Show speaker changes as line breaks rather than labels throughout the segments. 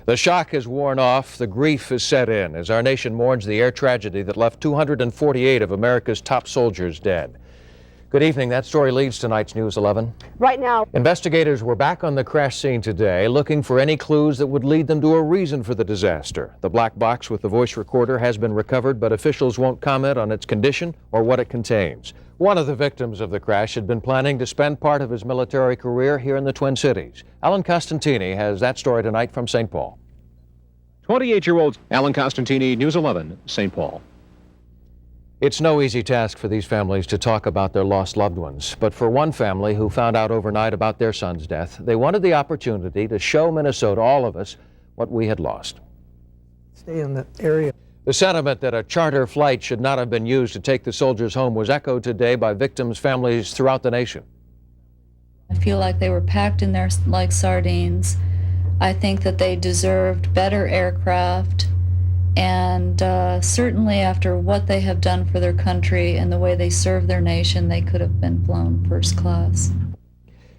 The shock has worn off, the grief is set in as our nation mourns the air tragedy that left 248 of America's top soldiers dead. Good evening. That story leads tonight's News 11.
Right now,
investigators were back on the crash scene today looking for any clues that would lead them to a reason for the disaster. The black box with the voice recorder has been recovered, but officials won't comment on its condition or what it contains. One of the victims of the crash had been planning to spend part of his military career here in the Twin Cities. Alan Costantini has that story tonight from St. Paul.
28-year-old Alan Costantini, News 11, St. Paul.
It's no easy task for these families to talk about their lost loved ones, but for one family who found out overnight about their son's death, they wanted the opportunity to show Minnesota, all of us, what we had lost.
Stay in that area.
The sentiment that a charter flight should not have been used to take the soldiers home was echoed today by victims' families throughout the nation.
I feel like they were packed in there like sardines. I think that they deserved better aircraft, and certainly after what they have done for their country and the way they serve their nation, they could have been flown first class.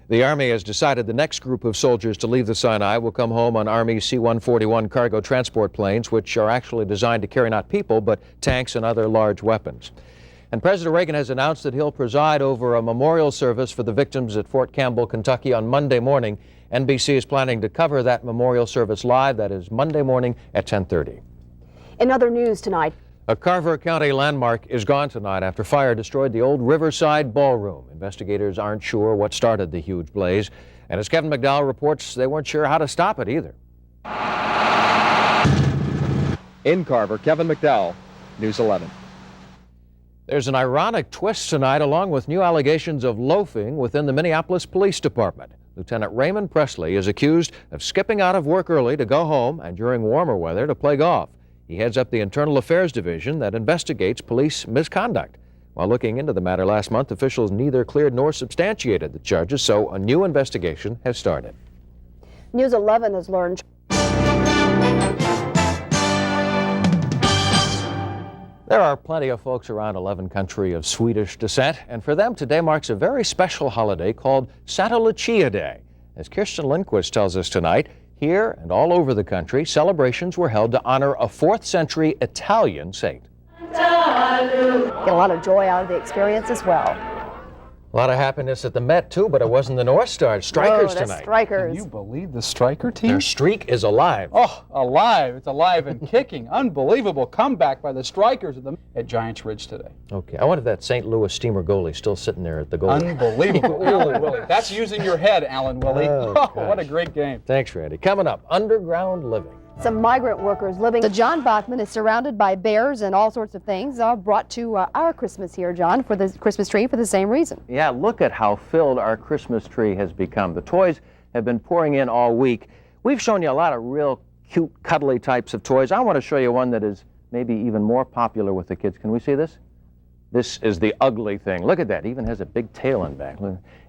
The Army has decided the next group of soldiers to leave the Sinai will come home on Army C-141 cargo transport planes, which are actually designed to carry not people, but tanks and other large weapons. And President Reagan has announced that he'll preside over a memorial service for the victims at Fort Campbell, Kentucky on Monday morning. NBC is planning to cover that memorial service live. That is Monday morning at 10:30.
in other news tonight,
A Carver County landmark is gone tonight after fire destroyed the old Riverside Ballroom. Investigators aren't sure what started the huge blaze. And as Kevin McDowell reports, they weren't sure how to stop it either.
In Carver, Kevin McDowell, News 11.
There's an ironic twist tonight, along with new allegations of loafing within the Minneapolis Police Department. Lieutenant Raymond Presley is accused of skipping out of work early to go home and during warmer weather to play golf. He heads up the Internal Affairs Division that investigates police misconduct. While looking into the matter last month, officials neither cleared nor substantiated the charges, so a new investigation has started.
News 11 has learned.
There are plenty of folks around 11 country of Swedish descent, and for them today marks a very special holiday called Santa Lucia Day. As Kirsten Lindquist tells us tonight, here and all over the country, celebrations were held to honor a 4th century Italian saint.
Get a lot of joy out of the experience as well.
A lot of happiness at the Met, too, but it wasn't the North Star Strikers
the
tonight.
Strikers.
Can you believe the striker team?
Their streak is alive.
Oh, alive. It's alive and kicking. Unbelievable comeback by the Strikers at Giants Ridge today.
Okay, I wonder if that St. Louis Steamer goalie still sitting there at the goal.
Unbelievable. Alan Willie. That's using your head, Alan Willie.
Oh,
what a great game.
Thanks, Randy. Coming up, underground living.
Some migrant workers living. The John Bachman is surrounded by bears and all sorts of things brought to our Christmas here, John, for the Christmas tree for the same reason.
Yeah, look at how filled our Christmas tree has become. The toys have been pouring in all week. We've shown you a lot of real cute, cuddly types of toys. I want to show you one that is maybe even more popular with the kids. Can we see this? This is the ugly thing. Look at that. It even has a big tail in back.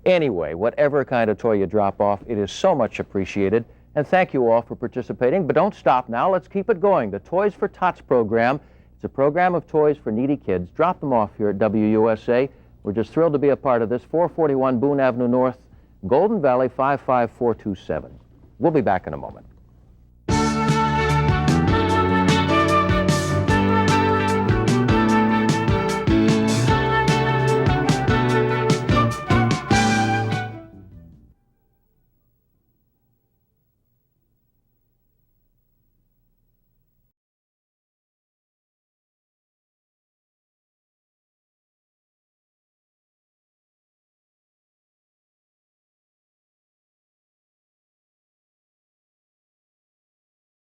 Anyway, whatever kind of toy you drop off, it is so much appreciated. And thank you all for participating, but don't stop now. Let's keep it going. The Toys for Tots program. It's a program of toys for needy kids. Drop them off here at WUSA. We're just thrilled to be a part of this. 441 Boone Avenue North, Golden Valley 55427. We'll be back in a moment.